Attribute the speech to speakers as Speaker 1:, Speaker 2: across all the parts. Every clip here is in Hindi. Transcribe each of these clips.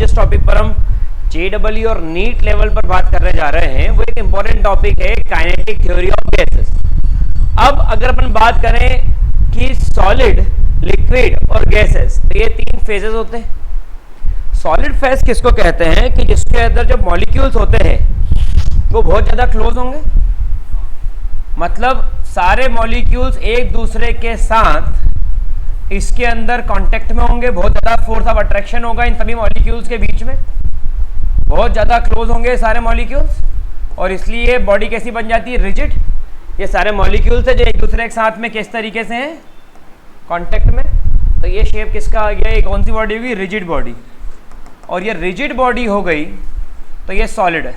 Speaker 1: जिस टॉपिक पर हम JEE और नीट लेवल पर बात करने जा रहे हैं वो एक इंपॉर्टेंट टॉपिक है, काइनेटिक थ्योरी ऑफ गैसेस। अब अगर अपन बात करें कि सॉलिड, लिक्विड और गैसेस, तो ये तीन फेजेस होते हैं। सॉलिड फेज किसको कहते हैं कि जिसके अंदर जो मॉलिक्यूल्स होते हैं वो बहुत ज्यादा क्लोज होंगे, मतलब सारे मॉलिक्यूल्स एक दूसरे के साथ इसके अंदर कांटेक्ट में होंगे, बहुत ज्यादा फोर्स ऑफ अट्रैक्शन होगा इन सभी मॉलिक्यूल्स के बीच में, बहुत ज्यादा क्लोज होंगे सारे मॉलिक्यूल्स, और इसलिए बॉडी कैसी बन जाती है, रिजिड। ये सारे मॉलिक्यूल्स है जो एक दूसरे के साथ में किस तरीके से हैं, कांटेक्ट में। तो ये शेप किसका आ गया, ये कौन सी बॉडी होगी, रिजिड बॉडी। और ये रिजिड बॉडी हो गई तो ये सॉलिड है।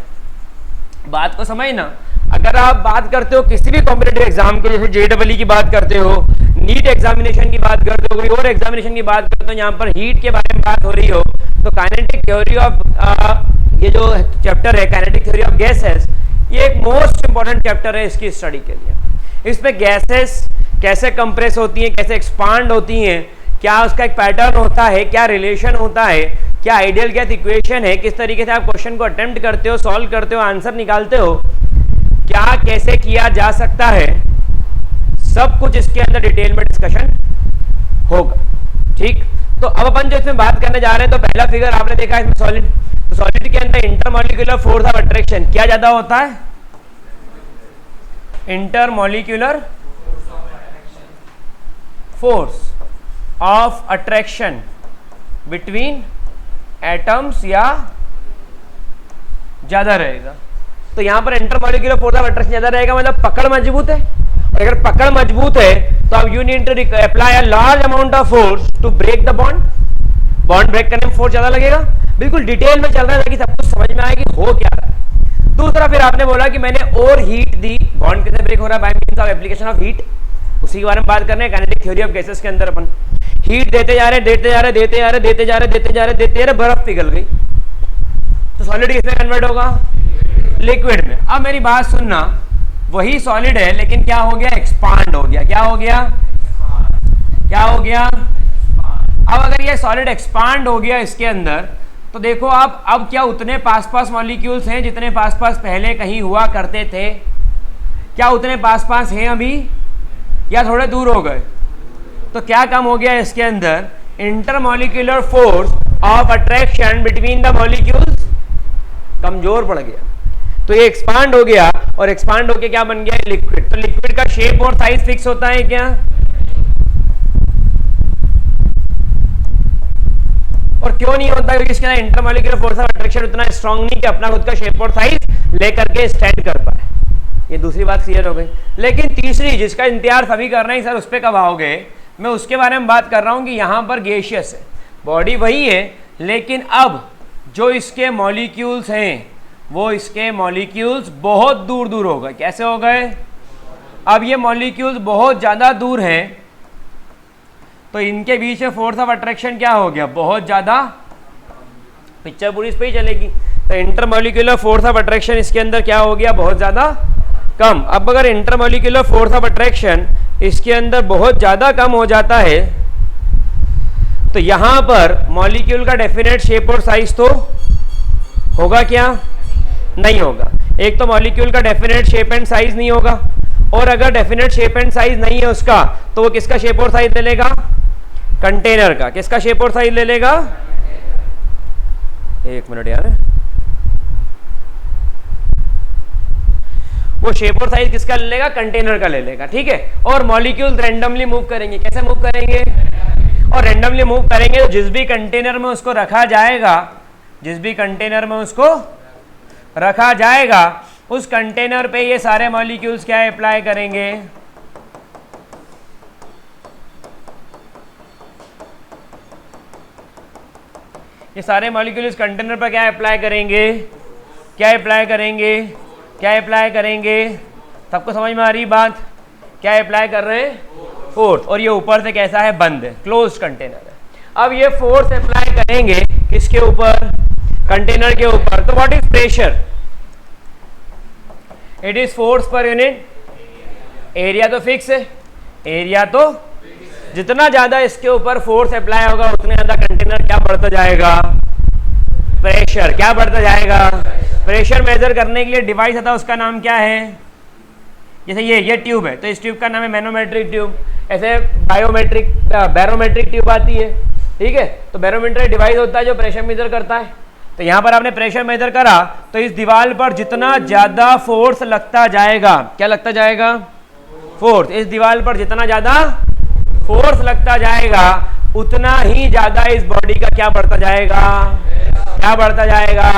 Speaker 1: बात को समझ ना। अगर आप बात करते हो किसी भी कॉम्पिटिटिव एग्जाम के, जैसे JEE की बात करते हो, नीट एग्जामिनेशन की बात करते हो, कोई और एग्जामिनेशन की बात करते हो, यहाँ पर हीट के बारे में बात हो रही हो, तो काइनेटिक थ्योरी ऑफ ये जो चैप्टर है काइनेटिक थ्योरी ऑफ गैसेस, ये एक मोस्ट इंपॉर्टेंट चैप्टर है इसकी स्टडी के लिए। इसमें गैसेस कैसे कंप्रेस होती हैं, कैसे एक्सपांड होती हैं, क्या उसका एक पैटर्न होता है, क्या रिलेशन होता है, क्या आइडियल गैस इक्वेशन है, किस तरीके से आप क्वेश्चन को अटेम्प्ट करते हो, सॉल्व करते हो, आंसर निकालते हो, क्या कैसे किया जा सकता है, सब कुछ इसके अंदर डिटेल में डिस्कशन होगा। ठीक, तो अब अपन जो इसमें बात करने जा रहे हैं, तो पहला फिगर आपने देखा है इसमें सॉलिड, तो सॉलिड के अंदर इंटरमॉलिक्यूलर फोर्स ऑफ अट्रैक्शन क्या ज्यादा होता है, intermolecular force of attraction between atoms या ज्यादा रहेगा। तो यहां पर इंटरमॉलिक्यूलर फोर्स ऑफ अट्रैक्शन ज्यादा रहेगा, मतलब पकड़ मजबूत है, और अगर पकड़ मजबूत है तो अब you need to apply a large amount of force to break the bond. Bond break करने में फोर्स ज्यादा लगेगा। बिल्कुल डिटेल में चल रहा है ताकि सब कुछ समझ में आए कि हो क्या रहा है। दूसरा फिर आपने बोला कि मैंने और हीट दी, बॉन्ड कैसे ब्रेक हो रहा है, by means of application of heat, उसी के बारे में बात करने हैं काइनेटिक थ्योरी ऑफ गैसेस के अंदर। अपन हीट देते जा रहे, देते जा रहे, देते जा रहे, देते जा रहे, देते जा रहे, देते जा रहे, बर्फ पिघल गई, तो सॉलिड किसमें कन्वर्ट होगा, लिक्विड में। अब मेरी बात सुनना, वही सॉलिड है लेकिन क्या हो गया, एक्सपांड हो गया। क्या हो गया, क्या हो गया। अब अगर ये सॉलिड एक्सपांड हो गया इसके अंदर, तो देखो आप अब क्या उतने पास पास मॉलिक्यूल्स हैं जितने पास पास पहले कहीं हुआ करते थे, क्या उतने पास पास हैं अभी, या थोड़े दूर हो गए। तो क्या कम हो गया इसके अंदर, intermolecular force of attraction between the molecules कमजोर पड़ गया। तो ये एक्सपांड हो गया, और एक्सपांड होके क्या बन गया, लिक्विड। तो लिक्विड का शेप और साइज फिक्स होता है क्या, और क्यों नहीं होता, क्योंकि इसके अंदर इंटरमॉलिक्यूलर फोर्स ऑफ अट्रैक्शन उतना स्ट्रांग नहीं कि अपना खुद का शेप और साइज लेकर के स्टैंड कर पाए। ये दूसरी बात क्लियर हो गई। लेकिन तीसरी जिसका इंतजार सभी कर रहे हैं सर उस पर कब आओगे, मैं उसके बारे में बात कर रहा हूं कि यहां पर गैसियस है, बॉडी वही है, लेकिन अब जो इसके मॉलिक्यूल्स हैं वो इसके मॉलिक्यूल्स बहुत दूर दूर हो गए। कैसे हो गए, अब ये मॉलिक्यूल्स बहुत ज्यादा दूर हैं, तो इनके बीच में फोर्स ऑफ अट्रैक्शन क्या हो गया, बहुत ज्यादा। पिक्चर पूरी इस पे ही चलेगी। तो इंटरमॉलिक्यूलर फोर्स ऑफ अट्रैक्शन इसके अंदर क्या हो गया, बहुत ज्यादा कम। अब अगर इंटरमॉलिक्यूलर फोर्स ऑफ अट्रैक्शन इसके अंदर बहुत ज्यादा कम हो जाता है, तो यहां पर मॉलिक्यूल का डेफिनेट शेप और साइज तो होगा क्या, नहीं होगा। एक तो मॉलिक्यूल का डेफिनेट शेप एंड साइज नहीं होगा, और अगर डेफिनेट शेप एंड साइज नहीं है उसका, तो वो किसका शेप और साइज ले लेगा, कंटेनर का। किसका शेप और साइज ले लेगा, एक मिनट यार, वो शेप और साइज किसका ले लेगा, कंटेनर का ले लेगा। ठीक है, और मॉलिक्यूल रैंडमली मूव करेंगे। कैसे मूव करेंगे, और रैंडमली मूव करेंगे तो जिस भी कंटेनर में उसको रखा जाएगा, जिस भी कंटेनर में उसको रखा जाएगा, उस कंटेनर पे ये सारे मॉलिक्यूल्स क्या अप्लाई करेंगे, ये सारे मॉलिक्यूल इस कंटेनर पर क्या अप्लाई करेंगे, क्या अप्लाई करेंगे, क्या अप्लाई करेंगे। सबको समझ में आ रही बात, क्या अप्लाई कर रहे हैं, फोर्स। और ये ऊपर से कैसा है, बंद है, क्लोज कंटेनर है। अब ये फोर्स अप्लाई करेंगे किसके ऊपर, कंटेनर के ऊपर। तो what is pressure, it is force per unit area. तो फिक्स है, एरिया तो जितना ज्यादा इसके ऊपर फोर्स अप्लाई होगा उतने ज्यादा कंटेनर क्या बढ़ता जाएगा, प्रेशर क्या बढ़ता जाएगा? प्रेशर मेजर करने के लिए डिवाइस आता है, उसका नाम क्या है? जैसे ये ट्यूब है तो इस ट्यूब का नाम है मैनोमेट्रिक ट्यूब। ऐसे बैरोमेट्रिक ट्यूब आती है, ठीक है। तो बैरोमेट्रिक डिवाइस होता है जो प्रेशर मेजर करता है। तो यहाँ पर आपने प्रेशर मेजर करा तो इस दीवार पर जितना ज्यादा फोर्स लगता जाएगा, क्या लगता जाएगा? फोर्स। इस दीवार पर जितना ज्यादा फोर्स लगता जाएगा उतना ही ज्यादा इस बॉडी का क्या बढ़ता जाएगा? क्या बढ़ता जाएगा?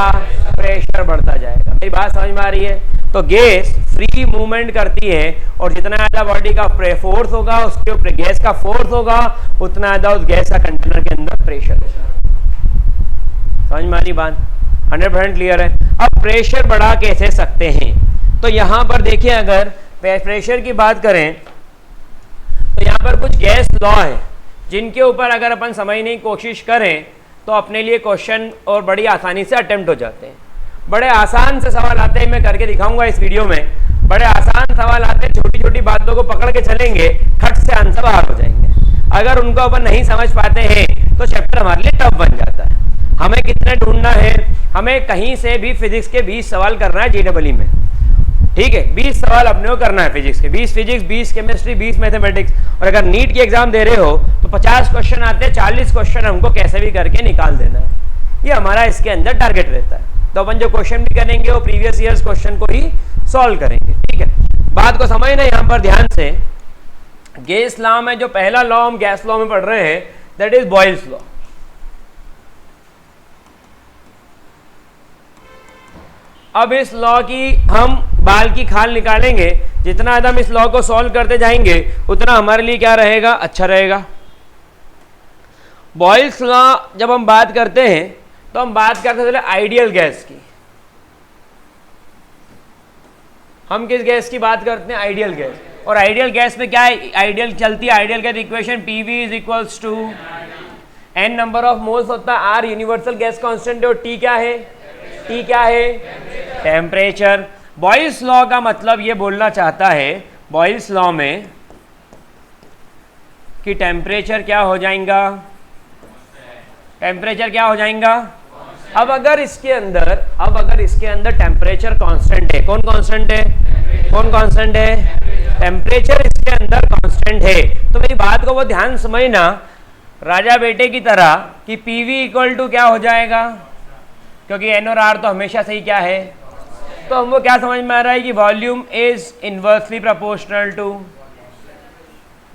Speaker 1: प्रेशर बढ़ता जाएगा। मेरी बात समझ में आ रही है? तो गैस फ्री मूवमेंट करती है और जितना ज्यादा बॉडी का फोर्स होगा, उसके ऊपर गैस का फोर्स होगा, उतना ज्यादा उस गैस का कंटेनर के अंदर प्रेशर होगा। समझ में आ रही बात? 100% क्लियर है। अब प्रेशर बढ़ा कैसे सकते हैं? तो यहां पर देखिए, अगर प्रेशर की बात करें तो यहां पर कुछ गैस लॉ है जिनके ऊपर अगर अपन समझने की कोशिश करें तो अपने लिए क्वेश्चन और बड़ी आसानी से अटेम्प्ट हो जाते हैं। बड़े आसान से सवाल आते हैं, मैं करके दिखाऊंगा इस वीडियो में। बड़े आसान सवाल आते हैं, छोटी छोटी बातों को पकड़ के चलेंगे, खट से आंसर बाहर हो जाएंगे। अगर उनको अपन नहीं समझ पाते हैं तो चैप्टर हमारे लिए टफ बन जाता है। हमें कितने ढूंढना है? हमें कहीं से भी फिजिक्स के 20 सवाल करना है JEE में, ठीक है। 20 सवाल अपने को करना है फिजिक्स के, 20 फिजिक्स, 20 केमिस्ट्री, 20 मैथमेटिक्स। और अगर नीट की एग्जाम दे रहे हो तो 50 क्वेश्चन आते हैं, 40 क्वेश्चन हमको कैसे भी करके निकाल देना है। ये हमारा इसके अंदर टारगेट रहता है। तो अपन जो क्वेश्चन भी करेंगे वो प्रीवियस ईयर्स क्वेश्चन को ही सॉल्व करेंगे, ठीक है। बात को समझना यहाँ पर ध्यान से। गैस लॉ में जो पहला लॉ हम गैस लॉ में पढ़ रहे हैं दैट इज बॉयल्स लॉ। अब इस लॉ की हम बाल की खाल निकालेंगे। जितना ज्यादा हम इस लॉ को सॉल्व करते जाएंगे उतना हमारे लिए क्या रहेगा? अच्छा रहेगा। बॉयल्स लॉ जब हम बात करते हैं तो हम बात करते हैं आइडियल गैस की। हम किस गैस की बात करते हैं? Ideal gas. और आइडियल गैस में क्या है? आइडियल चलती है ideal gas equation PV is equals to n number of moles होता है, R यूनिवर्सल गैस कांस्टेंट है और T क्या है? T क्या है? टेम्परेचर। बॉयल्स लॉ का मतलब ये बोलना चाहता है बॉयल्स लॉ में कि टेम्परेचर क्या हो जाएगा? टेम्परेचर क्या हो जाएगा? अब अगर इसके अंदर टेम्परेचर कांस्टेंट है, कौन कांस्टेंट है? कौन कांस्टेंट है? टेम्परेचर इसके अंदर कांस्टेंट है। तो मेरी बात को वो ध्यान समझना राजा बेटे की तरह कि PV इक्वल टू क्या हो जाएगा? क्योंकि N और R तो हमेशा सही क्या है? तो हमको क्या समझ में आ रहा है कि volume is inversely proportional to,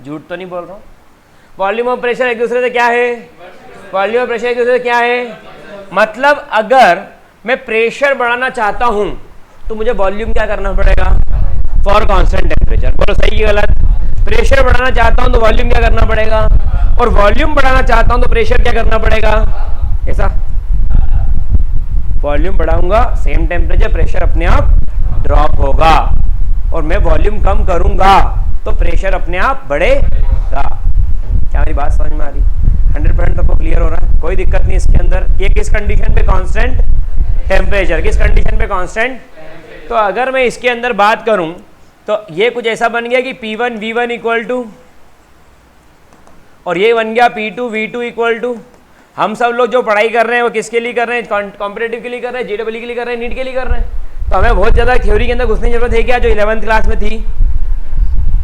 Speaker 1: झूठ तो नहीं बोल रहा हूं, वॉल्यूम और प्रेशर एक दूसरे से क्या है? वॉल्यूम और प्रेशर एक दूसरे से क्या है? मतलब अगर मैं प्रेशर बढ़ाना चाहता हूं तो मुझे वॉल्यूम क्या करना पड़ेगा? For constant temperature. बोलो सही की गलत? प्रेशर बढ़ाना चाहता हूं तो वॉल्यूम क्या करना पड़ेगा? और वॉल्यूम बढ़ाना चाहता हूं तो प्रेशर क्या करना पड़ेगा? ऐसा वॉल्यूम बढ़ाऊंगा सेम टेम्परेचर, प्रेशर अपने आप ड्रॉप होगा। और मैं वॉल्यूम कम करूंगा तो प्रेशर अपने आप बढ़ेगा। क्या मेरी बात समझ में आ रही? 100% सबको क्लियर हो रहा है? कोई दिक्कत नहीं इसके अंदर। ये किस कंडीशन पे कांस्टेंट? टेम्परेचर। किस कंडीशन पे कांस्टेंट? तो अगर मैं इसके अंदर बात करूं तो ये कुछ ऐसा बन गया कि P1 V1 इक्वल टू, और ये बन गया P2 V2 इक्वल टू। हम सब लोग जो पढ़ाई कर रहे हैं वो किसके लिए कर रहे हैं? कॉम्पिटेटिव के लिए कर रहे हैं, JEE के लिए कर रहे हैं, नीट के लिए कर रहे हैं। तो हमें बहुत ज़्यादा थ्योरी के अंदर घुसने की जरूरत है क्या? जो 11th क्लास में थी,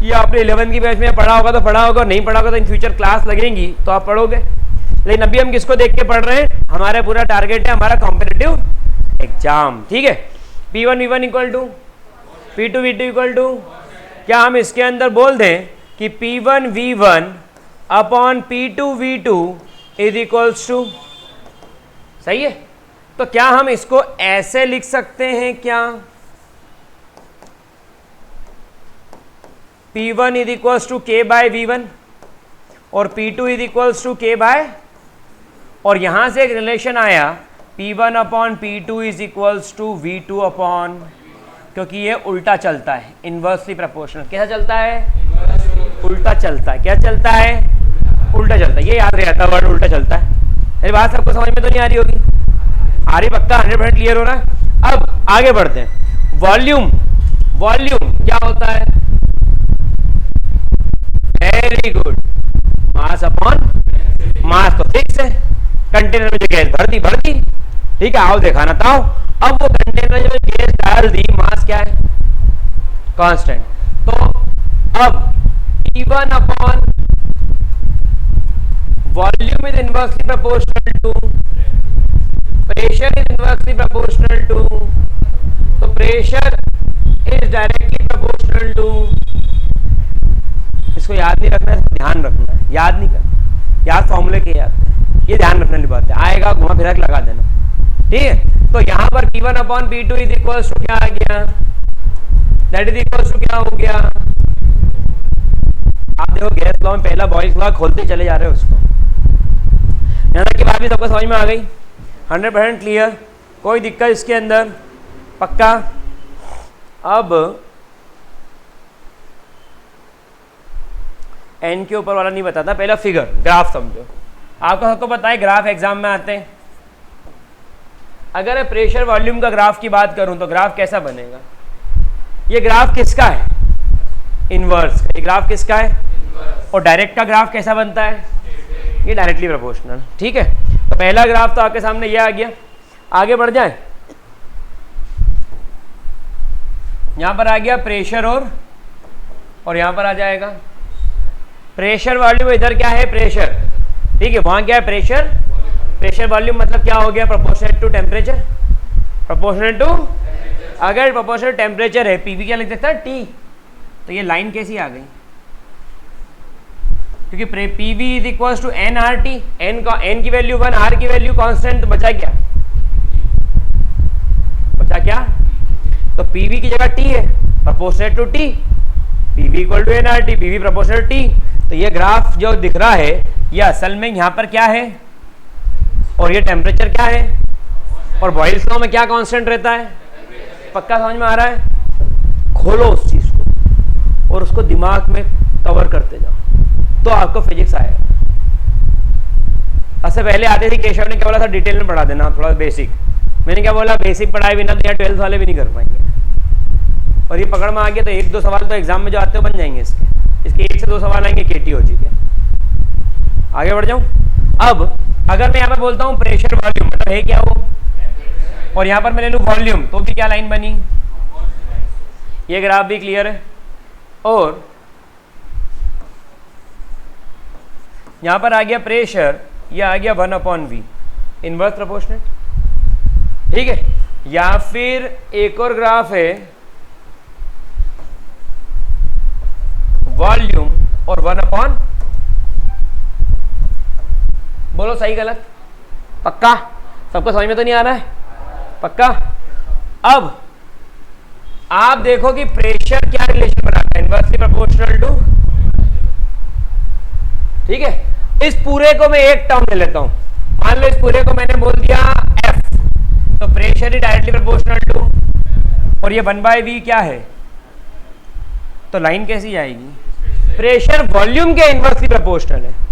Speaker 1: या आपने 11th की बैच में पढ़ा होगा तो पढ़ा होगा, नहीं पढ़ा होगा तो इन फ्यूचर क्लास लगेंगी तो आप पढ़ोगे। लेकिन अभी हम किसको देख के पढ़ रहे हैं? हमारा पूरा टारगेट है हमारा कॉम्पिटेटिव एग्जाम, ठीक है। P1 V1 equal to P2 V2 equal to, क्या हम इसके अंदर बोल दें कि P1 V1 upon P2 V2 is equals to, सही है? तो क्या हम इसको ऐसे लिख सकते हैं क्या? P1 is equals to K by V1 और P2 is equals to K by, और यहां से एक रिलेशन आया P1 upon P2 is equals to V2 upon, क्योंकि ये उल्टा चलता है, इनवर्सली प्रोपोर्शनल। कैसा चलता है? उल्टा चलता है। क्या चलता है? उल्टा चलता है। ये याद रहता है वर्ड, उल्टा चलता है। मेरी बात सबको समझ में तो नहीं आ रही होगी? आ रही? पक्का 100% क्लियर हो रहा है? अब आगे बढ़ते हैं। वॉल्यूम, वॉल्यूम क्या होता है? Very good, mass upon mass. तो फिक्स है, कंटेनर में जो गैस भर दी, ठीक है, आओ दिखाना था। अब वो कंटेनर में गैस डाल दी, मास क्या है, कांस्टेंट। तो अब P1 upon volume is inversely proportional to pressure is inversely proportional to, तो pressure is directly proportional to. इसको याद नहीं रखना है, इसको ध्यान रखना है, याद नहीं करना, याद फॉर्मूले के याद, ये ध्यान रखने वाली बात है। आएगा घुमा फिरा के लगा देना, ठीक है। तो यहां पर P1 upon P2 is equals to क्या आ गया, दैट इज इक्वल्स टू क्या हो गया। आप देखो गैस लॉ में पहला बॉयल्स लॉ खोलते चले जा रहे हो उसको। यहाँ तक की बात भी सबको समझ में आ गई, 100% क्लियर, कोई दिक्कत इसके अंदर, पक्का। अब एन के ऊपर वाला नहीं बताता, पहला फिगर ग्राफ समझो। आपको सबको पता है ग्राफ एग्जाम में आते हैं। अगर मैं प्रेशर वॉल्यूम का ग्राफ की बात करूं तो ग्राफ कैसा बनेगा, ये ग्राफ किसका है, इनवर्स का। ये ग्राफ किसका है, और डायरेक्ट का ग्राफ कैसा बनता है, ये डायरेक्टली प्रोपोर्शनल, ठीक है। तो पहला ग्राफ तो आपके सामने ये आ गया। आगे बढ़ जाए, यहां पर आ गया प्रेशर और यहां पर आ जाएगा प्रेशर वॉल्यूम। इधर क्या है, प्रेशर, ठीक है, वहां क्या है, प्रेशर। प्रेशर वॉल्यूम मतलब क्या हो गया, proportional to temperature, proportional to. अगर प्रोपोर्शनल टेम्परेचर है, पीवी क्या लिख सकता है, टी। तो ये लाइन कैसी आ गई, क्योंकि PV is equal to n R T. N की वैल्यू 1, आर की वैल्यू कांस्टेंट, तो बचा क्या, बचा क्या, तो पीवी की जगह टी है, proportional to T, PV equal to n R T, PV proportional T. तो ये ग्राफ जो दिख रहा है ये असल में यहाँ पर क्या है, और ये टेम्परेचर क्या है, और बॉयल्स लॉ में क्या कांस्टेंट रहता है, पक्का समझ में आ रहा है। खोलो उस चीज को और उसको दिमाग में कवर करते जाओ, तो आपको फिजिक्स आएगा। सबसे पहले आते थे, केशव ने क्या बोला था, डिटेल में पढ़ा देना थोड़ा बेसिक। मैंने क्या बोला, बेसिक पढ़ाए बिना तो यार 12th वाले भी नहीं कर पाएंगे। और ये पकड़ में आ गया तो 1-2 सवाल तो एग्जाम में जो आते हो बन जाएंगे इसके 1 से 2 सवाल आएंगे KTOG के। आगे बढ़ जाऊं। अब अगर मैं यहाँ पे बोलता हूँ प्रेशर वॉल्यूम, मतलब है क्या वो, और यहाँ पर मैं ले लूँ वॉल्यूम, तो भी क्या लाइन बनी, ये ग्राफ भी क्लियर है। और यहाँ पर आ गया प्रेशर, ये आ गया 1/V, इनवर्स प्रोपोर्शनल, ठीक है। या फिर एक और ग्राफ है वॉल्यूम और 1/, बोलो सही गलत, पक्का, सबको समझ में तो नहीं आ रहा है, पक्का। अब आप देखो कि प्रेशर क्या रिलेशन बनाता है, इनवर्सली प्रोपोर्शनल टू, ठीक है। इस पूरे को मैं एक टर्म ले लेता हूं, मान लो इस पूरे को मैंने बोल दिया F, तो pressure is directly proportional to, और ये 1/V क्या है, तो लाइन कैसी आएगी, प्रेशर वॉल्यूम के इनवर्सली प्रोपोर्शनल है,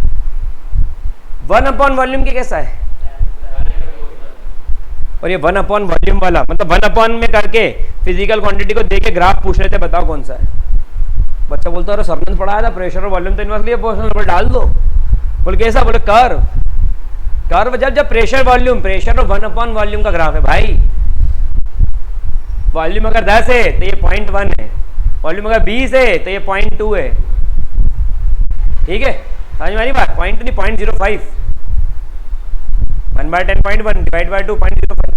Speaker 1: 1/वॉल्यूम के कैसा है, और ये 1/वॉल्यूम वाला, मतलब 1/, में करके फिजिकल क्वांटिटी को देके ग्राफ पूछ रहे थे, बताओ कौन सा है। बच्चा बोलता है सर ने पढ़ाया था प्रेशर और वॉल्यूम तो इनवर्सली प्रोपोर्शनल, बोल डाल दो, बोल कैसा, बोले कर्व जब प्रेशर और 1/वॉल्यूम का ग्राफ है भाई। वॉल्यूम अगर 10 है तो ये 0.1 है, वॉल्यूम अगर 20 है तो ये 0.2 है, ठीक है, समझ में आ रही बात, 0.2 नहीं 0.05, 1/10.1 डिवाइड बाय 2 0.05,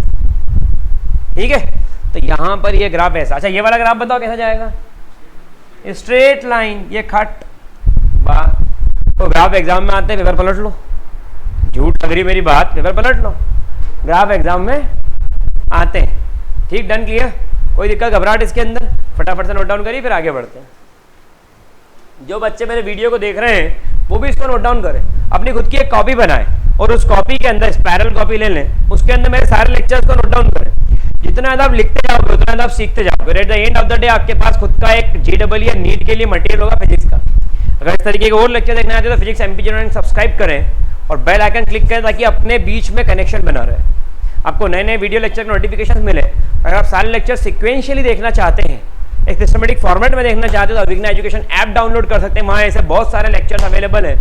Speaker 1: ठीक है। तो यहां पर ये ग्राफ ऐसा, अच्छा ये वाला ग्राफ बताओ कैसा जाएगा, स्ट्रेट लाइन, ये खट बात। तो ग्राफ एग्जाम में आते हैं, पेपर पलट लो, झूठ लग रही मेरी बात, पेपर पलट लो, ग्राफ एग्जाम में आते हैं, ठीक, डन, क्लियर, कोई दिक्कत घबराहट इसके अंदर, फटाफट से नोट डाउन करिए, फिर आगे बढ़ते हैं। जो बच्चे मेरे वीडियो को देख रहे हैं वो भी इसको नोट डाउन करें, अपनी खुद की एक कॉपी बनाएं और उस कॉपी के अंदर स्पाइरल कॉपी ले लें, उसके अंदर मेरे सारे लेक्चर्स को नोट डाउन करें। जितना ज़्यादा आप लिखते जाओगे उतना ज़्यादा आप सीखते जाओगे। At the end of the day आपके पास खुद का एक JEE या नीट के लिए मटेरियल होगा फिजिक्स का। अगर इस तरीके के और लेक्चर देखना चाहते हो तो फिजिक्स MP चैनल सब्सक्राइब करें और बेल आइकन क्लिक करें ताकि अपने बीच में कनेक्शन बना रहे, आपको नए नए वीडियो लेक्चर नोटिफिकेशन मिले। अगर आप सारे लेक्चर सिक्वेंशियली देखना चाहते हैं, एक सिस्टमेटिक फॉर्मेट में देखना चाहते हो तो अभिज्ञा एजुकेशन ऐप डाउनलोड कर सकते हैं, वहाँ ऐसे बहुत सारे लेक्चर्स अवेलेबल हैं।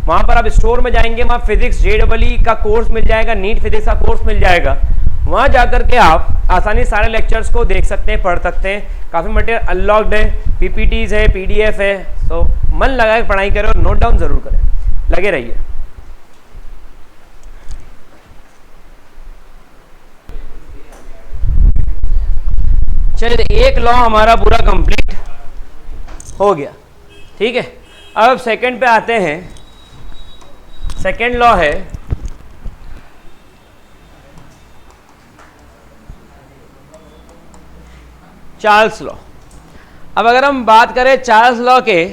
Speaker 1: वहाँ पर आप स्टोर में जाएंगे, वहाँ फिजिक्स JEE का कोर्स मिल जाएगा, नीट फिजिक्स का कोर्स मिल जाएगा, वहां जाकर के आप आसानी सारे लेक्चर्स को देख सकते हैं, पढ़ सकते हैं। काफ़ी मटेरियल अनलॉक्ड है, पीपीटीज है, पीडीएफ है। तो मन लगा के पढ़ाई करें और नोट डाउन जरूर करें, लगे रहिए। चलिए, एक लॉ हमारा पूरा कंप्लीट हो गया, ठीक है। अब सेकंड पे आते हैं। सेकंड लॉ है चार्ल्स लॉ। अब अगर हम बात करें चार्ल्स लॉ के,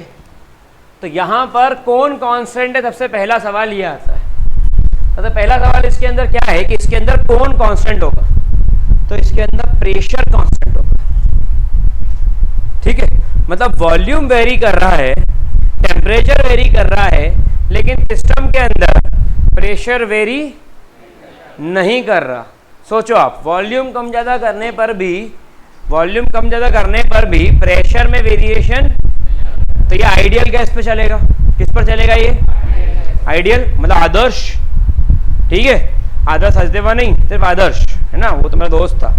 Speaker 1: तो यहां पर कौन कांस्टेंट है, सबसे पहला सवाल ये आता है। तो पहला सवाल इसके अंदर क्या है कि इसके अंदर कौन कांस्टेंट होगा, तो इसके अंदर प्रेशर कांस्टेंट होगा, ठीक है। मतलब वॉल्यूम वेरी कर रहा है, टेम्परेचर वेरी कर रहा है, लेकिन सिस्टम के अंदर प्रेशर वेरी नहीं कर रहा। सोचो आप, वॉल्यूम कम ज़्यादा करने पर भी प्रेशर में वेरिएशन, तो ये आइडियल गैस पे चलेगा। किस पर चलेगा ये? आइडियल, मतलब आदर्श, ठीक है। आदर्श हसदेवा नहीं, सिर्फ आदर्श है ना, वो तो मेरा दोस्त था।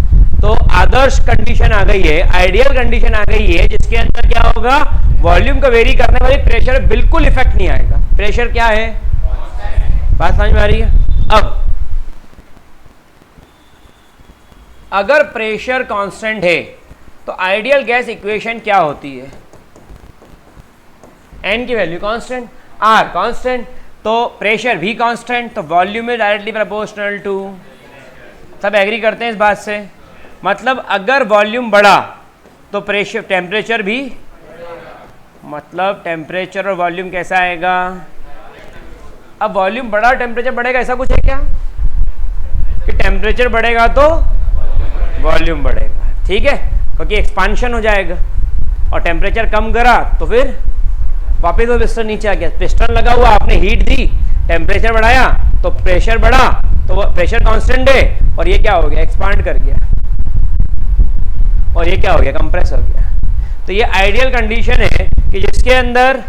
Speaker 1: तो आदर्श कंडीशन आ गई है, आइडियल कंडीशन आ गई है, जिसके अंदर क्या होगा, वॉल्यूम को वेरी करने वाली प्रेशर बिल्कुल इफेक्ट नहीं आएगा। प्रेशर क्या है, बात समझ में आ रही है? अब अगर प्रेशर कांस्टेंट है तो आइडियल गैस इक्वेशन क्या होती है? एन की वैल्यू कांस्टेंट, आर कांस्टेंट, तो प्रेशर भी कांस्टेंट, तो volume is directly proportional to. सब एग्री करते हैं इस बात से? मतलब अगर वॉल्यूम बढ़ा तो प्रेशर, टेम्परेचर भी, मतलब टेम्परेचर और वॉल्यूम कैसा आएगा? अब वॉल्यूम बढ़ा, टेम्परेचर बढ़ेगा, ऐसा कुछ है क्या कि टेम्परेचर बढ़ेगा तो वॉल्यूम बढ़ेगा, ठीक है, क्योंकि एक्सपांशन हो जाएगा। और टेम्परेचर कम करा तो फिर वापस वो पिस्टन नीचे आ गया। पिस्टन लगा हुआ, आपने हीट दी, टेम्परेचर बढ़ाया तो प्रेशर बढ़ा, तो वो प्रेशर कांस्टेंट है, और ये क्या हो गया, एक्सपांड कर गया, और ये क्या हो गया, कंप्रेस हो गया। तो ये आइडियल कंडीशन है कि जिसके अंदर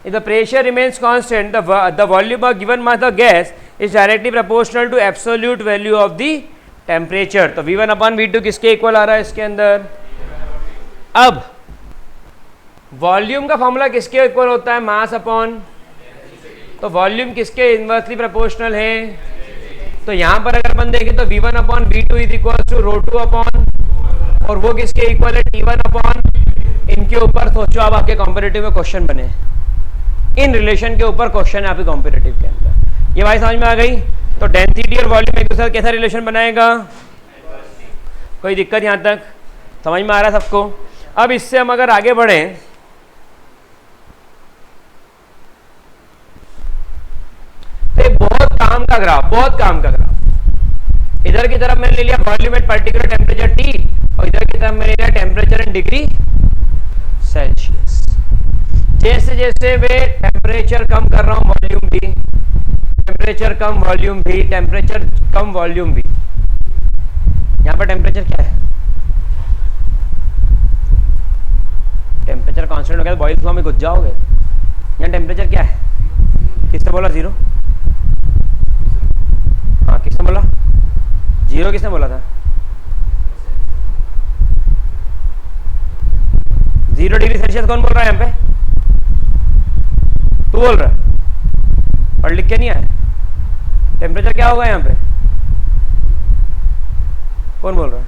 Speaker 1: the pressure remains constant, the volume of given mass of gas is directly proportional to absolute value of the temperature. तो V1 अपॉन V2 किसके इक्वल आ रहा है इसके अंदर? अब वॉल्यूम का फॉर्मूला किसके इक्वल होता है? मास अपॉन, तो वॉल्यूम किसके इनवर्सली प्रोपोर्शनल है? तो यहां पर अगर अपन देखें तो V1 upon V2 is equal to ρ2 upon, और वो किसके इक्वल है? T1 upon. इनके ऊपर सोचो आप, आपके कॉम्पिटिटिव में क्वेश्चन बने, इन रिलेशन के ऊपर क्वेश्चन है आपके कॉम्पिटिटिव के अंदर। ये बात समझ में आ गई? तो डेंसिटी और वॉल्यूम एक दूसरे कैसा रिलेशन बनाएगा? कोई दिक्कत यहां तक समझ में आ रहा है सबको? अब इससे हम अगर आगे बढ़े, तो बहुत काम का ग्राफ, इधर की तरफ मैंने ले लिया volume at particular temperature T, और इधर की तरफ मैंने ले लिया टेम्परेचर इन डिग्री सेल्सियस। जैसे जैसे वे टेम्परेचर कम कर रहा हूं, वॉल्यूम भी, टेम्परेचर कम वॉल्यूम भी, टेम्परेचर कम वॉल्यूम भी। यहां पर टेम्परेचर क्या है? टेम्परेचर कांस्टेंट हो गया तो बॉइल फ्लो में घुस जाओगे। यहाँ टेम्परेचर क्या है? किसने बोला 0? हाँ, किसने बोला 0? किसने बोला था 0 डिग्री सेल्सियस? कौन बोल रहा है यहाँ पे? तू बोल रहा है, पढ़ लिख के नहीं आया? टेम्परेचर क्या होगा यहाँ पे? कौन बोल रहा है?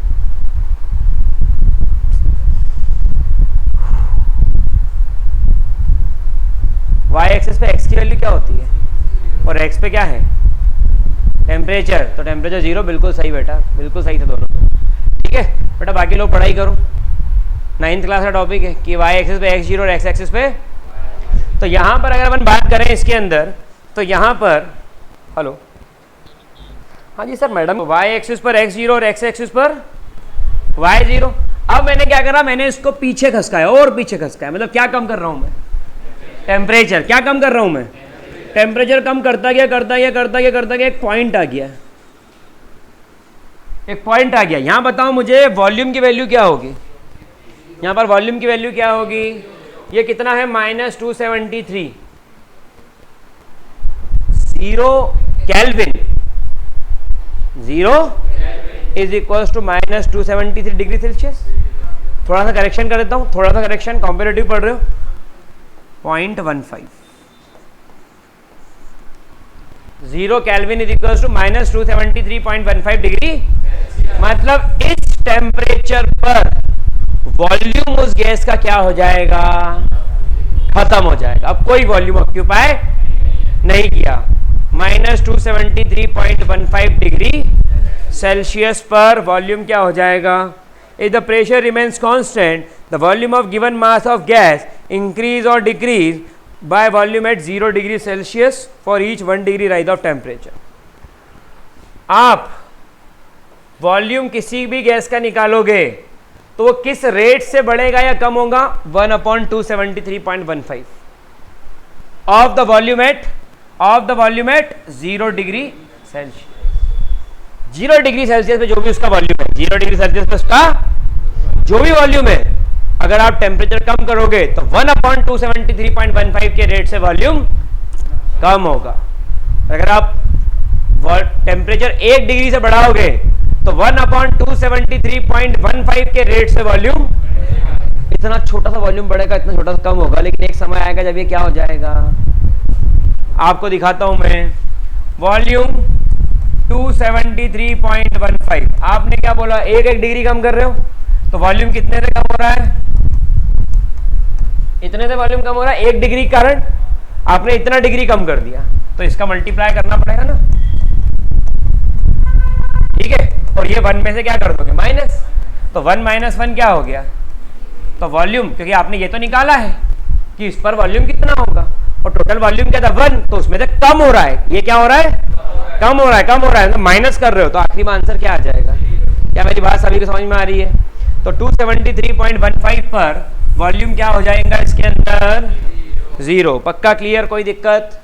Speaker 1: वाई एक्सिस पे एक्स की वैल्यू क्या होती है, और एक्स पे क्या है? टेम्परेचर। तो टेम्परेचर 0, बिल्कुल सही बेटा, बिल्कुल सही थे दोनों, ठीक है बेटा। बाकी लोग पढ़ाई करो, 9th क्लास का टॉपिक है कि वाई एक्सिस पे x0 और x एक्सिस पे। तो यहाँ पर अगर अपन बात करें इसके अंदर, तो यहाँ पर, हेलो, हाँ जी सर मैडम, वाई एक्सिस पर x0 और x एक्सिस पर y0। अब मैंने क्या करा, मैंने इसको पीछे खसकाया, और पीछे खसकाया, मतलब क्या कम कर रहा हूं मैं? टेम्परेचर। क्या कम कर रहा हूं मैं? टेम्परेचर कम करता गया, एक पॉइंट आ गया, यहां बताओ मुझे वॉल्यूम की वैल्यू क्या होगी? यहां पर वॉल्यूम की वैल्यू क्या होगी? ये कितना है? -273, 0 kelvin, 0 is equal to -273 degree Celsius. थोड़ा सा करेक्शन कर देता हूँ, थोड़ा सा करेक्शन, कॉम्पेरेटिव पढ़ रहे हो, 0.15। 0 kelvin is equal to -273.15 degree. मतलब इस टेम्परेचर पर वॉल्यूम उस गैस का क्या हो जाएगा, खत्म हो जाएगा। अब कोई वॉल्यूम ऑक्यूपाई नहीं किया। -273.15 डिग्री सेल्सियस पर वॉल्यूम क्या हो जाएगा, if the pressure remains constant the volume of given mass of gas increase और decrease by volume at 0 degree Celsius for each 1 degree rise of temperature. आप वॉल्यूम किसी भी गैस का निकालोगे तो वो किस रेट से बढ़ेगा या कम होगा, 1/273.15 of the volume at 0 degree Celsius. 0 degree Celsius पे जो भी उसका वॉल्यूम है, 0 डिग्री सेल्सियस पे उसका जो भी वॉल्यूम है, अगर आप टेम्परेचर कम करोगे तो 1/273.15 के रेट से वॉल्यूम कम होगा। अगर आप टेम्परेचर 1 डिग्री से बढ़ाओगे तो 1/273.15 के रेट से वॉल्यूम, इतना छोटा सा वॉल्यूम बढ़ेगा, इतना छोटा सा कम होगा, लेकिन एक समय आएगा जब ये क्या हो जाएगा, आपको दिखाता हूं मैं। वॉल्यूम 273.15, आपने क्या बोला, 1 डिग्री कम कर रहे हो तो वॉल्यूम कितने से कम हो रहा है, इतने से वॉल्यूम कम हो रहा है। 1 डिग्री कारण आपने इतना डिग्री कम कर दिया, तो इसका मल्टीप्लाई करना पड़ेगा ना, ठीक है। और ये 1 में से क्या कर दोगे, माइनस, तो 1 - 1 क्या हो गया, तो वॉल्यूम, क्योंकि आपने ये तो निकाला है कि इस पर वॉल्यूम कितना होगा, और टोटल वॉल्यूम क्या था 1, तो उसमें से कम हो रहा है, ये क्या हो रहा है, कम हो रहा है, तो माइनस कर रहे हो, तो आखिरी में आंसर क्या आ जाएगा। क्या मेरी बात सभी को समझ में आ रही है। तो 273.15 पर वॉल्यूम क्या हो जाएगा इसके अंदर, 0। पक्का क्लियर, कोई दिक्कत।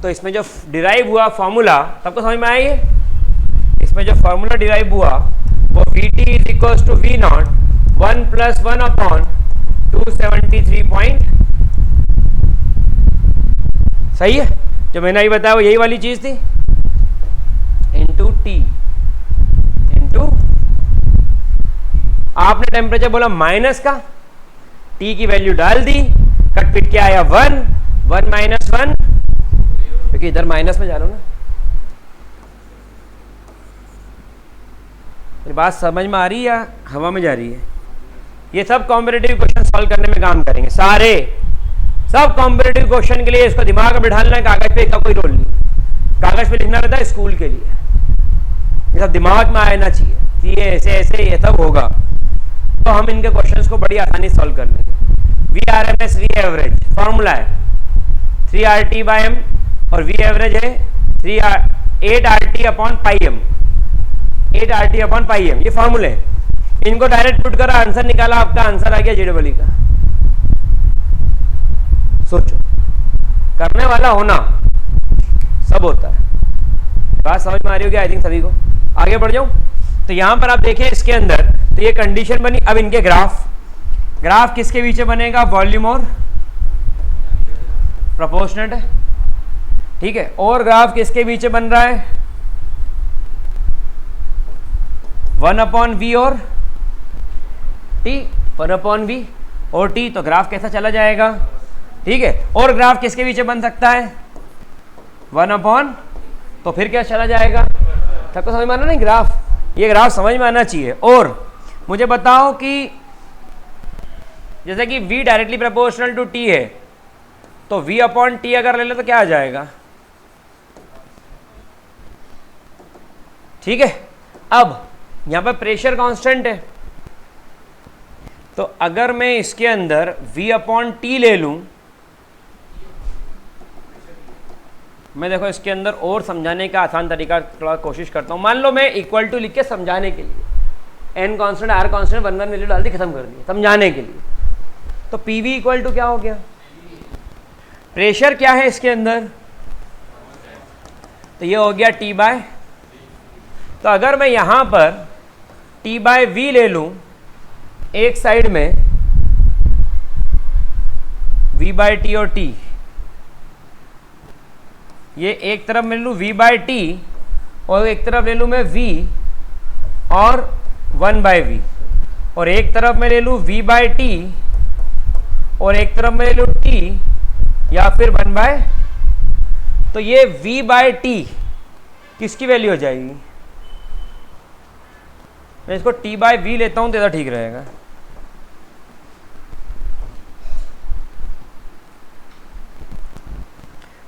Speaker 1: तो इसमें जो डिराइव हुआ फॉर्मूला सबको समझ में आया, इसमें जो फॉर्मूला डिराइव हुआ वो Vt is equal to V0 1 + 1/273 सही है। जो मैंने अभी बताया वो यही वाली चीज थी, इंटू टी, इंटू आपने टेम्परेचर बोला माइनस का, टी की वैल्यू डाल दी, कट पिट के आया 1 - 1, क्योंकि इधर माइनस में जा रहा हूं ना। मेरी बात समझ में आ रही है या हवा में जा रही है। ये सब कॉम्पिटिटिव क्वेश्चन सॉल्व करने में काम करेंगे, सारे सब कॉम्पिटिटिव क्वेश्चन के लिए इसको दिमाग में बिठाना है, कागज पे इसका कोई रोल नहीं, कागज पे लिखना रहता है स्कूल के लिए, ये सब दिमाग में आना चाहिए कि ये ऐसे ऐसे ये सब होगा, तो हम इनके क्वेश्चंस को बड़ी आसानी से सॉल्व कर लेंगे। VRMS V एवरेज फॉर्मूला है 3RT/m और V एवरेज है 8RT/πm, 8RT/πm, ये फॉर्मूले हैं। इनको डायरेक्ट पुट करा, आंसर निकाला, आपका आंसर आ गया JEE का। सोचो, करने वाला होना सब होता है। बात समझ में आ रही होगी आई थिंक सभी को। आगे बढ़ जाऊं तो यहां पर आप देखें इसके अंदर, तो ये कंडीशन बनी। अब इनके ग्राफ किसके पीछे बनेगा, वॉल्यूम और प्रोपोर्शनेट है, ठीक है। और ग्राफ किसके पीछे बन रहा है, 1/v और t, 1/v और t, तो ग्राफ कैसा चला जाएगा, ठीक है। और ग्राफ किसके पीछे बन सकता है, 1/, तो फिर क्या चला जाएगा, सबको समझ में आना नहीं, ग्राफ, ये ग्राफ समझ में आना चाहिए। और मुझे बताओ कि जैसे कि v directly proportional to t है, तो v/t अगर ले ले तो क्या आ जाएगा, ठीक है। अब यहां पर प्रेशर कांस्टेंट है, तो अगर मैं इसके अंदर v/t ले लूं, मैं देखो इसके अंदर और समझाने का आसान तरीका थोड़ा कोशिश करता हूं। मान लो मैं इक्वल टू लिख के समझाने के लिए n constant r constant 1 value डाल दी, खत्म कर दिया समझाने के लिए, तो PV इक्वल टू क्या हो गया, प्रेशर क्या है इसके अंदर, तो ये हो गया T/, तो अगर मैं यहां पर T/v ले लूं, एक साइड में V/t और t, ये एक तरफ मैं लूं V/t और एक तरफ ले लूँ मैं v और 1/v, और एक तरफ मैं ले लूँ v/t और एक तरफ मैं ले लूँ t या फिर 1/, तो ये v/t किसकी वैल्यू हो जाएगी? मैं इसको t/v लेता हूँ तो ज़्यादा ठीक रहेगा।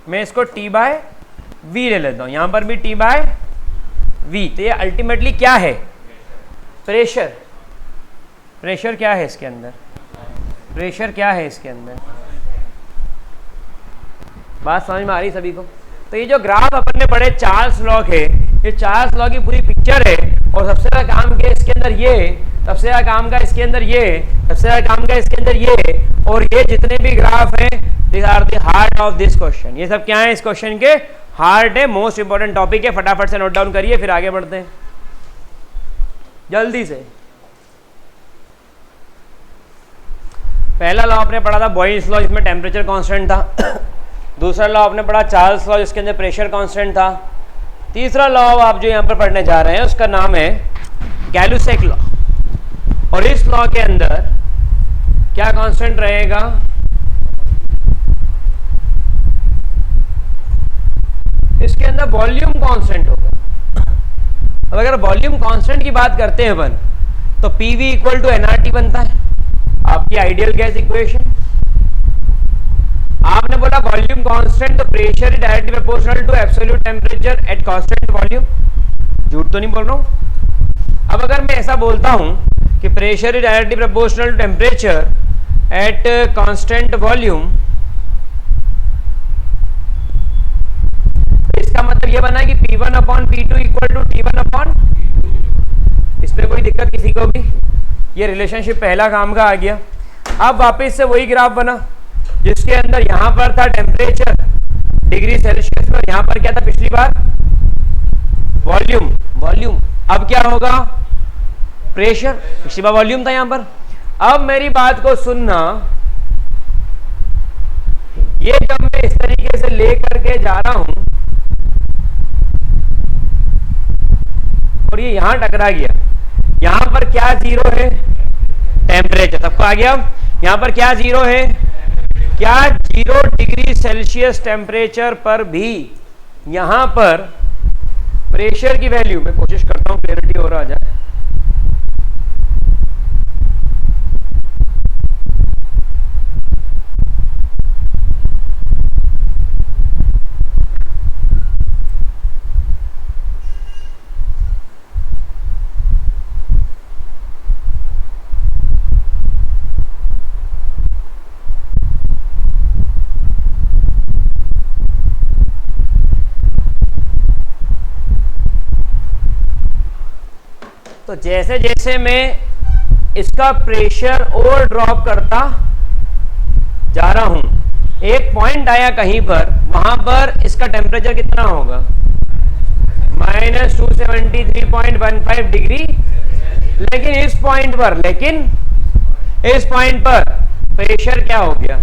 Speaker 1: मैं इसको t/v ले लेता हूँ, यहां पर भी t/v, तो ये अल्टीमेटली क्या है? प्रेशर। प्रेशर क्या है इसके अंदर? प्रेशर क्या है इसके अंदर? बात समझ में आ रही सभी को? तो ये जो ग्राफ अपन ने पढ़े चार्ल्स लॉ के, ये चार्ल्स लॉ की पूरी पिक्चर है, और सबसे ज्यादा काम के इसके अंदर ये, सबसे ज्यादा काम का इसके अंदर ये, सबसे ज्यादा काम का इसके अंदर ये, और ये जितने भी ग्राफ हैं this are the heart of this question. ये सब क्या है? इस क्वेश्चन के हार्ट है, मोस्ट इंपॉर्टेंट टॉपिक है। फटाफट से नोट डाउन करिए, फिर आगे बढ़ते हैं जल्दी से। पहला लॉ आपने पढ़ा था बॉयल्स लॉ, जिसमें टेम्परेचर कांस्टेंट था। दूसरा लॉ आपने पढ़ा चार्ल्स लॉ, जिसके अंदर प्रेशर कांस्टेंट था। तीसरा लॉ आप जो यहाँ पर पढ़ने जा रहे हैं उसका नाम है गैलुसेक लॉ, और इस लॉ के अंदर क्या कांस्टेंट रहेगा? इसके अंदर वॉल्यूम कांस्टेंट होगा। अब अगर वॉल्यूम कांस्टेंट की बात करते हैं अपन, तो PV इक्वल टू nRT बनता है, आपकी आइडियल गैस इक्वेशन। आपने बोला वॉल्यूम कांस्टेंट, तो pressure is directly proportional to absolute temperature at constant volume. झूठ तो नहीं बोल रहा हूं? अब अगर मैं ऐसा बोलता हूं कि pressure is directly proportional to temperature at constant volume, इसका मतलब यह बना कि P1/P2 इक्वल टू T1/, इसमें कोई दिक्कत किसी को भी? ये रिलेशनशिप पहला काम का आ गया। अब वापस से वही ग्राफ बना जिसके अंदर यहां पर था टेम्परेचर डिग्री सेल्सियस में, यहां पर क्या था पिछली बार? वॉल्यूम। वॉल्यूम अब क्या होगा? प्रेशर। पिछली बार वॉल्यूम था यहां पर। अब मेरी बात को सुनना, ये जब मैं इस तरीके से लेकर के जा रहा हूं और ये यहां टकरा गया, यहां पर क्या जीरो है? टेम्परेचर। सबको आ गया? यहां पर क्या जीरो है? क्या 0 डिग्री सेल्सियस टेम्परेचर पर भी यहां पर प्रेशर की वैल्यू, मैं कोशिश करता हूं क्लियरिटी हो रहा जाए, तो जैसे जैसे मैं इसका प्रेशर और ड्रॉप करता जा रहा हूं, एक पॉइंट आया कहीं पर, वहां पर इसका टेम्परेचर कितना होगा? -273.15 डिग्री। लेकिन इस पॉइंट पर प्रेशर क्या हो गया?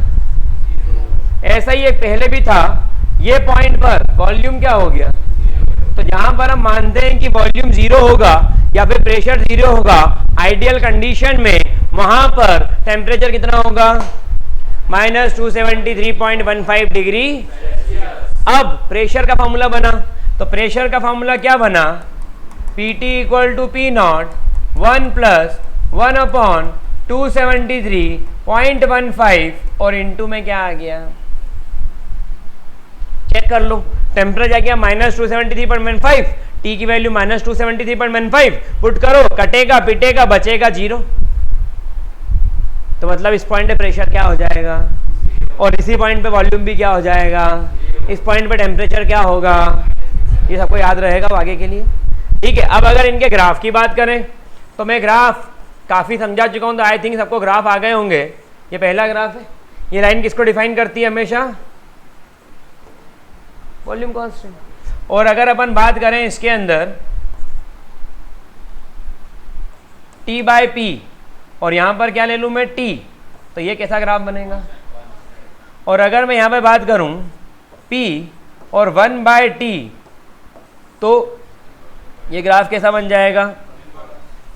Speaker 1: ऐसा ही एक पहले भी था, ये पॉइंट पर वॉल्यूम क्या हो गया? तो जहां पर हम मानते हैं कि वॉल्यूम 0 होगा या फिर प्रेशर 0 होगा, आइडियल कंडीशन में वहां पर टेम्परेचर कितना होगा? -273.15 डिग्री। अब प्रेशर का फॉर्मूला बना, तो प्रेशर का फॉर्मूला क्या बना? PT इक्वल टू P0 1 + 1/273.15 और इंटू में क्या आ गया? चेक कर लो, टेम्परेचर आ गया -273.15, टी की वैल्यू -273.15, पुट करो, कटेगा पिटेगा बचेगा 0, तो मतलब इस पॉइंट पे प्रेशर क्या हो जाएगा? और इसी पॉइंट पे वॉल्यूम भी क्या हो जाएगा? इस पॉइंट पे टेम्परेचर क्या होगा? ये सबको याद रहेगा आगे के लिए, ठीक है। अब अगर इनके ग्राफ की बात करें, तो मैं ग्राफ काफी समझा चुका हूं, तो आई थिंक सबको ग्राफ आ गए होंगे। ये पहला ग्राफ है, ये लाइन किसको डिफाइन करती है? हमेशा वॉल्यूम कांस्टेंट। और अगर अपन बात करें इसके अंदर T/P और यहां पर क्या ले लूं मैं? T, तो ये कैसा ग्राफ बनेगा? और अगर मैं यहां पे बात करूं P और 1/T, तो ये ग्राफ कैसा बन जाएगा,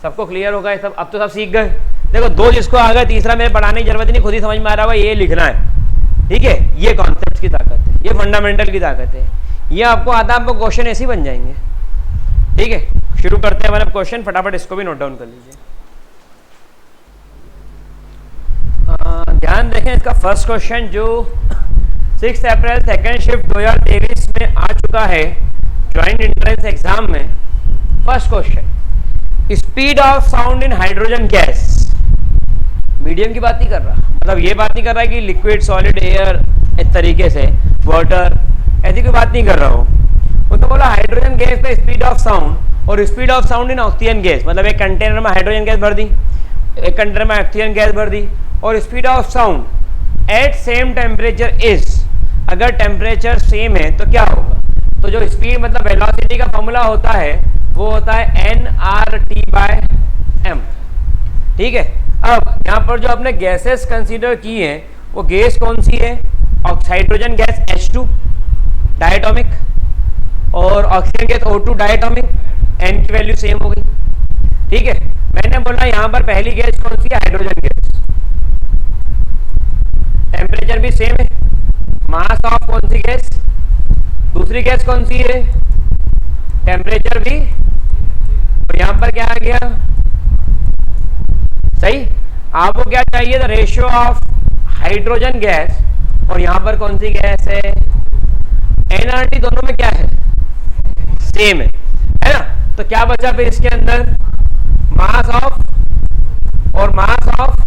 Speaker 1: सबको क्लियर होगा ये सब, अब तो सब सीख गए। देखो दो जिसको आ गए, तीसरा मेरे पढ़ाने की जरूरत नहीं, खुद ही समझ में आ रहा होगा, ये लिखना है, ठीक है। ये कॉन्सेप्ट की ताकत है, ये फंडामेंटल की ताकत है, ये आपको आता, आपको क्वेश्चन ऐसे ही बन जाएंगे, ठीक है। शुरू करते हैं मतलब क्वेश्चन, फटाफट इसको भी नोट डाउन कर लीजिए। ध्यान देखें, इसका फर्स्ट क्वेश्चन जो 6 अप्रैल सेकेंड शिफ्ट 2023 में आ चुका है ज्वाइंट एंट्रेंस एग्जाम में। First question, speed of sound in hydrogen gas. Medium की बात नहीं कर रहा, मतलब ये बात नहीं कर रहा है कि लिक्विड, सॉलिड, एयर, इस तरीके से वाटर, ऐसी कोई बात नहीं कर रहा हूँ। वो तो बोला हाइड्रोजन गैस पे स्पीड ऑफ साउंड, और speed of sound in oxygen gas, मतलब एक कंटेनर में हाइड्रोजन गैस भर दी, एक कंटेनर में ऑक्सीजन गैस भर दी, और speed of sound eight same temperature is, अगर टेम्परेचर सेम है तो क्या होगा। तो जो स्पीड मतलब वेलोसिटी का फॉर्मूला होता है वो होता है nRT/m, ठीक है। अब यहाँ पर जो आपने गैसेस कंसीडर की है वो गैस कौन सी है, हाइड्रोजन गैस H2 डायटोमिक, और oxygen gas O2 diatomic, n की वैल्यू सेम हो गई, ठीक है। मैंने बोला यहाँ पर पहली गैस कौन सी है, हाइड्रोजन गैस, टेम्परेचर भी सेम है, मास ऑफ कौन सी गैस, दूसरी गैस कौन सी है, टेम्परेचर भी, और यहां पर क्या आ गया, सही। आपको क्या चाहिए, the ratio of hydrogen gas, और यहां पर कौन सी गैस है, एनआरटी, दोनों में क्या है, सेम है ना। तो क्या बचा फिर इसके अंदर, मास ऑफ और मास ऑफ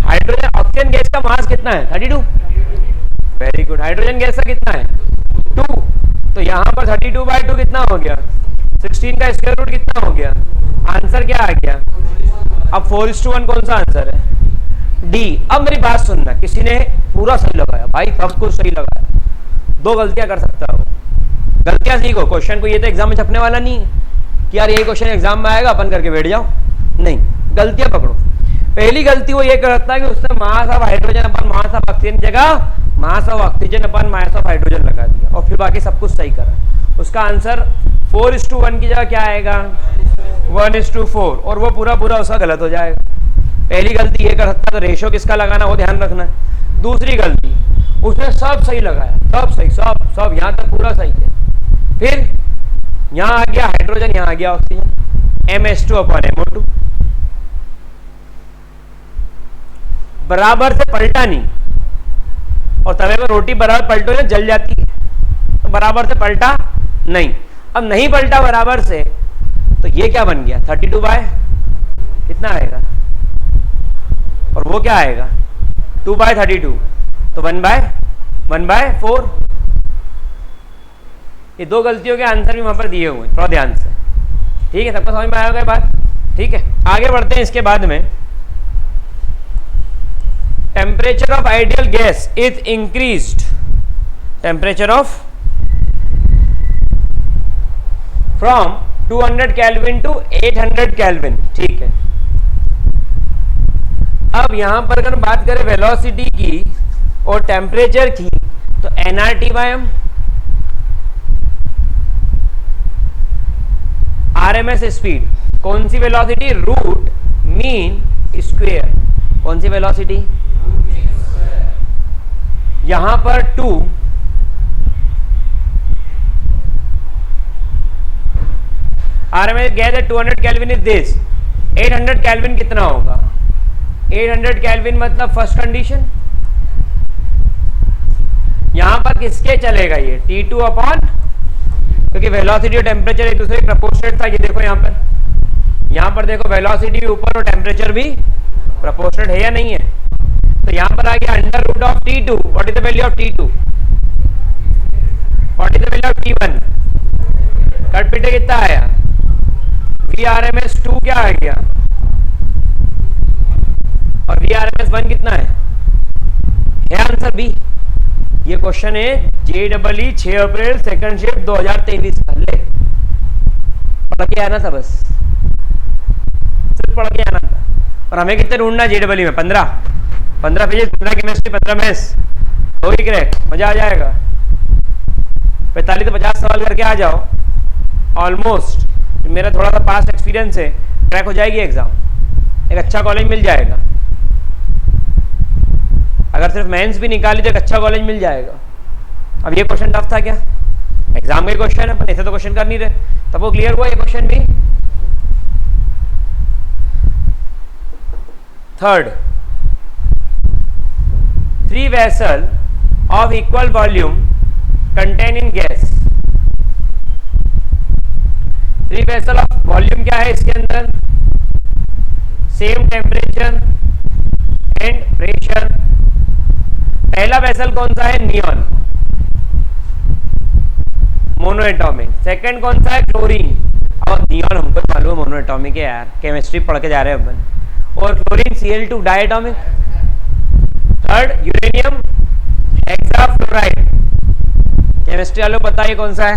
Speaker 1: हाइड्रोजन, ऑक्सीजन गैस का मास कितना है 32, वेरी गुड। हाइड्रोजन गैस का कितना है 2, तो यहां पर 32/2 कितना हो गया, 16 का स्क्वायर रूट कितना हो गया, आंसर क्या आ गया। अब 4:1 कौन सा आंसर है, डी। अब मेरी बात सुनना, किसी ने पूरा सही लगाया भाई, सब कुछ सही लगाया, 2 गलतियां कर सकता हो, गलतियां सीखो, क्वेश्चन को ये तो एग्जाम में छपने वाला नहीं है कि यार ये क्वेश्चन एग्जाम में आएगा अपन करके बैठ जाओ, नहीं, गलतियां पकड़ो। पहली गलती वो ये करता है कि उसने मास ऑफ हाइड्रोजन अपन मास ऑफ ऑक्सीजन जगह मास ऑफ ऑक्सीजन अपन मास ऑफ हाइड्रोजन लगा दिया, और फिर बाकी सब कुछ सही करा। उसका आंसर 4:1 की जगह क्या आएगा, 1:4, और वो पूरा उसका गलत हो जाएगा। पहली गलती ये कर सकता, तो रेशो किसका लगाना वो ध्यान रखना है। दूसरी गलती, उसने सब सही लगाया, सब सही, सब यहाँ तक पूरा सही है, फिर यहाँ आ गया हाइड्रोजन, यहाँ आ गया ऑक्सीजन, MH2/MO2, बराबर से पलटा नहीं, और तवे पर रोटी बराबर पलटो ना जल जाती है, तो बराबर से पलटा नहीं। अब नहीं पलटा बराबर से, तो ये क्या बन गया, 32 बाय कितना आएगा, और वो क्या आएगा 2/32, तो 1/4। ये 2 गलतियों के आंसर भी वहां पर दिए हुए हैं, थोड़ा ध्यान से, ठीक है। सबको समझ में आया होगा बात, ठीक है। आगे बढ़ते हैं, इसके बाद में temperature of ideal gas is increased, temperature of from 200 Kelvin to 800 Kelvin, ठीक है। अब यहां पर अगर बात करें वेलोसिटी की और टेम्परेचर की, तो nRT/m, RMS स्पीड, कौन सी वेलोसिटी, रूट मीन स्क्वायर, कौन सी वेलोसिटी, यहां पर 2, RMS गैस है 200 केल्विन इज दिस, 800 केल्विन कितना होगा, 800 केल्विन मतलब फर्स्ट कंडीशन, यहां पर किसके चलेगा ये T2/, क्योंकि वेलोसिटी और टेम्परेचर एक दूसरे के प्रोपोर्शनेट था। ये देखो यहां पर देखो वेलोसिटी भी ऊपर और टेम्परेचर भी प्रोपोर्शनेट है या नहीं है, तो यहां पर आ गया √of T2, what is the value of T2, what is the value of T1, cut पिटे कितना आया, VRMS2 क्या आ गया, और VRMS1 कितना है आंसर बी। ये क्वेश्चन है JEE 6 अप्रैल सेकंड शिफ्ट 2023 का, ले पढ़ के आना था, बस सिर्फ पढ़ के आना था। और हमें कितने ढूंढना है JEE में, 15 फिजिक्स, 15 केमिस्ट्री, 15 मैथ्स, हो ही क्रैक, मजा आ जाएगा। 45 से 50 सवाल करके आ जाओ, ऑलमोस्ट मेरा थोड़ा सा पास्ट एक्सपीरियंस है, क्रैक हो जाएगी एग्जाम, एक अच्छा कॉलेज मिल जाएगा। अगर सिर्फ मेंस भी निकाली तो एक अच्छा कॉलेज मिल जाएगा। अब ये क्वेश्चन टफ था क्या? एग्जाम का क्वेश्चन है, अपन ऐसे तो क्वेश्चन कर नहीं रहे, तब वो क्लियर हुआ ये क्वेश्चन भी। Third, 3 vessel of equal volume contain in gas। 3 vessel of volume क्या है इसके अंदर? Same temperature and pressure. पहला वेसल कौन सा है? Neon, mono atomic. सेकेंड कौन सा है? क्लोरीन। अब नियॉन हमको मालूम है मोनो एटॉमिक है यार, केमिस्ट्री पढ़ के जा रहे हैं अपन। और chlorine Cl2 diatomic. Third uranium hexafluoride, chemistry वालों को पता है कौन सा है?